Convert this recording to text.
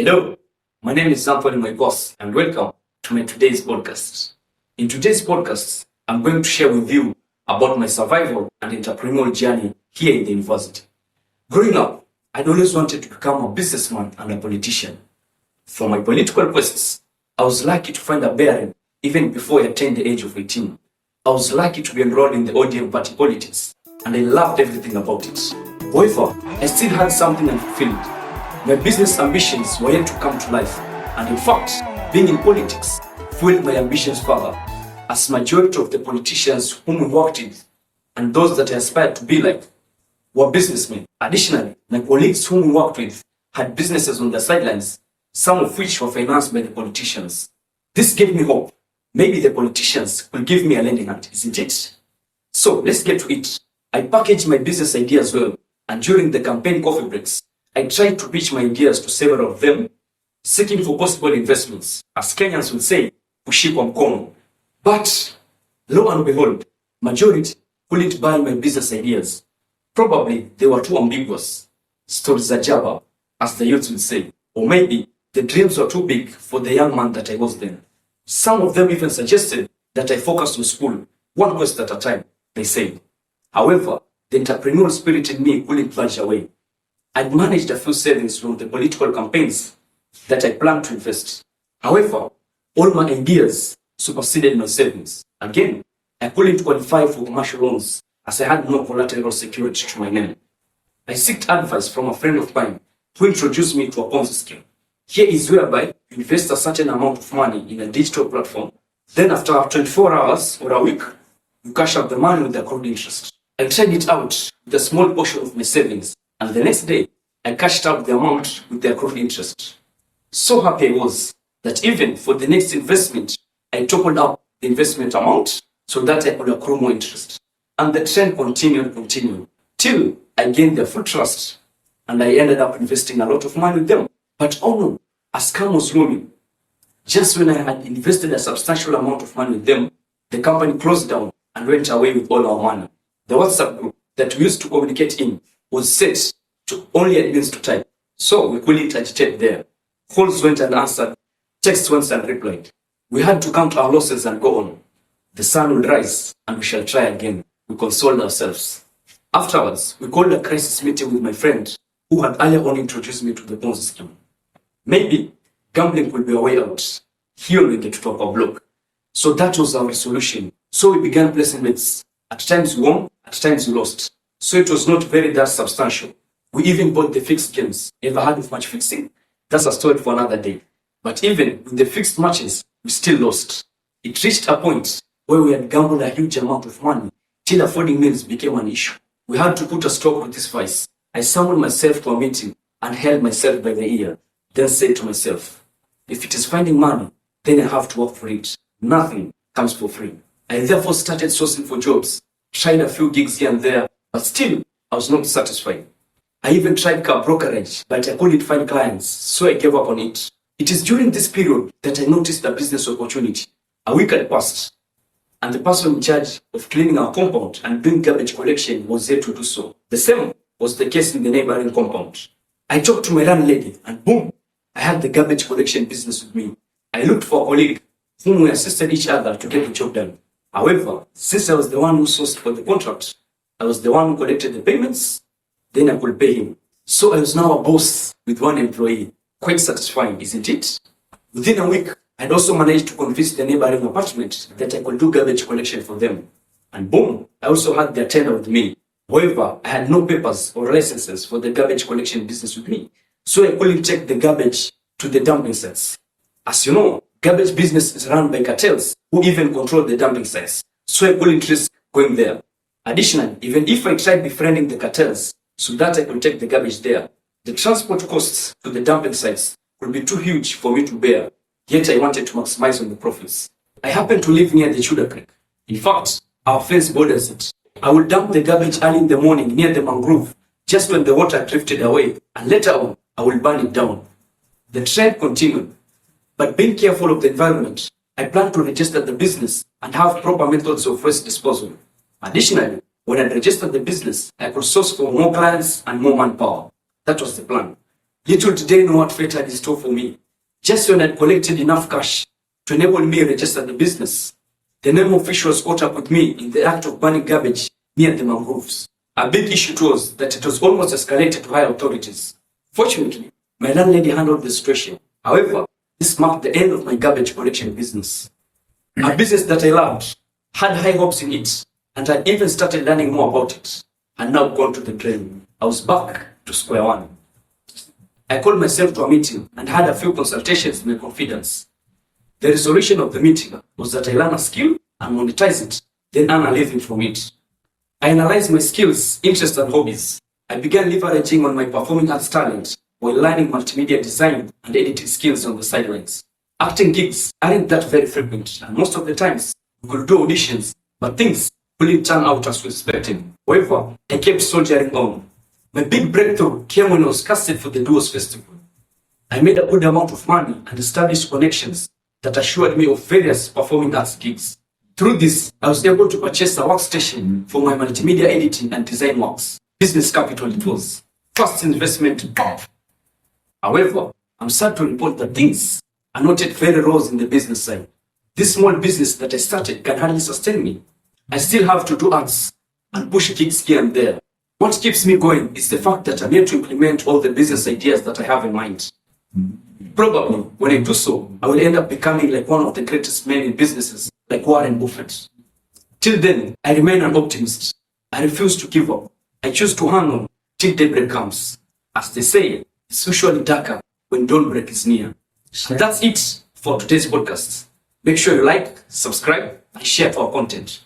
Hello, my name is Mwaikwasi and welcome to my today's podcast. In today's podcast, I'm going to share with you about my survival and entrepreneurial journey here in the university. Growing up, I'd always wanted to become a businessman and a politician. For my political quests, I was lucky to find a bearing even before I attained the age of 18. I was lucky to be enrolled in the ODM party politics and I loved everything about it. However, I still had something unfulfilled. My business ambitions were yet to come to life, and in fact, being in politics fueled my ambitions further, as majority of the politicians whom we worked with and those that I aspired to be like were businessmen. Additionally, my colleagues whom we worked with had businesses on the sidelines, some of which were financed by the politicians. This gave me hope. Maybe the politicians will give me a lending hand, isn't it? So let's get to it. I packaged my business ideas well, and during the campaign coffee breaks, I tried to pitch my ideas to several of them, seeking for possible investments, as Kenyans would say, kushikwa mkono. But, lo and behold, majority couldn't buy my business ideas. Probably they were too ambiguous, stories za jaba, as the youths would say, or maybe the dreams were too big for the young man that I was then. Some of them even suggested that I focus on school, one quest at a time, they said. However, the entrepreneurial spirit in me couldn't budge away. I'd managed a few savings from the political campaigns that I planned to invest. However, all my ideas superseded my savings. Again, I couldn't qualify for commercial loans as I had no collateral security to my name. I sought advice from a friend of mine who introduced me to a Ponzi scheme. Here is whereby you invest a certain amount of money in a digital platform. Then after 24 hours or a week, you cash out the money with the accrued interest. I tried it out with a small portion of my savings. And the next day, I cashed out the amount with the accrued interest. So happy I was that even for the next investment, I topped up the investment amount so that I could accrue more interest. And the trend continued, till I gained their full trust and I ended up investing a lot of money with them. But oh no, a scam was looming. Just when I had invested a substantial amount of money with them, the company closed down and went away with all our money. The WhatsApp group that we used to communicate in was set to only admins to type, so we couldn't agitate there. Calls went unanswered, texts went unreplied. We had to count our losses and go on. The sun will rise and we shall try again, we consoled ourselves. Afterwards, we called a crisis meeting with my friend who had earlier on introduced me to the Ponzi scheme. Maybe gambling will be a way out. Here we get to top our block. So that was our resolution. So we began placing bets. At times we won, at times we lost. So it was not very that substantial. We even bought the fixed games. Ever heard of match fixing? That's a story for another day. But even with the fixed matches, we still lost. It reached a point where we had gambled a huge amount of money till affording meals became an issue. We had to put a stop to this vice. I summoned myself to a meeting and held myself by the ear, then said to myself, if it is finding money, then I have to work for it. Nothing comes for free. I therefore started sourcing for jobs, tried a few gigs here and there, but still, I was not satisfied. I even tried car brokerage, but I couldn't find clients, so I gave up on it. It is during this period that I noticed a business opportunity. A week had passed, and the person in charge of cleaning our compound and doing garbage collection was there to do so. The same was the case in the neighboring compound. I talked to my landlady, and boom, I had the garbage collection business with me. I looked for a colleague whom we assisted each other to get the job done. However, since I was the one who sourced for the contract, I was the one who collected the payments, then I could pay him. So I was now a boss with one employee. Quite satisfying, isn't it? Within a week, I'd also managed to convince the neighboring apartment that I could do garbage collection for them. And boom, I also had their tender with me. However, I had no papers or licenses for the garbage collection business with me, so I couldn't take the garbage to the dumping sites. As you know, garbage business is run by cartels who even control the dumping sites, so I couldn't risk going there. Additionally, even if I tried befriending the cartels so that I could take the garbage there, the transport costs to the dumping sites would be too huge for me to bear, yet I wanted to maximize on the profits. I happened to live near the Chuda Creek. In fact, our fence borders it. I would dump the garbage early in the morning near the mangrove, just when the water drifted away, and later on, I will burn it down. The trend continued, but being careful of the environment, I plan to register the business and have proper methods of waste disposal. Additionally, when I registered the business, I could source for more clients and more manpower. That was the plan. Little did they know what fate had in store for me. Just when I'd collected enough cash to enable me to register the business, the name officials caught up with me in the act of burning garbage near the mangroves. A big issue was that it was almost escalated to higher authorities. Fortunately, my landlady handled the situation. However, this marked the end of my garbage collection business. A business that I loved, had high hopes in it, and I even started learning more about it, had now gone to the drain. I was back to square one. I called myself to a meeting and had a few consultations in my confidence. The resolution of the meeting was that I learn a skill and monetize it, then earn a living from it. I analyzed my skills, interests, and hobbies. I began leveraging on my performing arts talent while learning multimedia design and editing skills on the sidelines. Acting gigs aren't that very frequent, and most of the times we could do auditions, but things couldn't turn out as we expected. However, I kept soldiering on. My big breakthrough came when I was casted for the Duos Festival. I made a good amount of money and established connections that assured me of various performing arts gigs. Through this, I was able to purchase a workstation for my multimedia editing and design works. Business capital it was. First investment, pop. However, I'm sad to report that things are not yet very rose in the business side. This small business that I started can hardly sustain me. I still have to do ads and push gigs here and there. What keeps me going is the fact that I'm yet to implement all the business ideas that I have in mind. Probably, when I do so, I will end up becoming like one of the greatest men in businesses, like Warren Buffett. Till then, I remain an optimist. I refuse to give up. I choose to hang on till daybreak comes. As they say, it's usually darker when dawnbreak is near. And that's it for today's podcast. Make sure you like, subscribe, and share our content.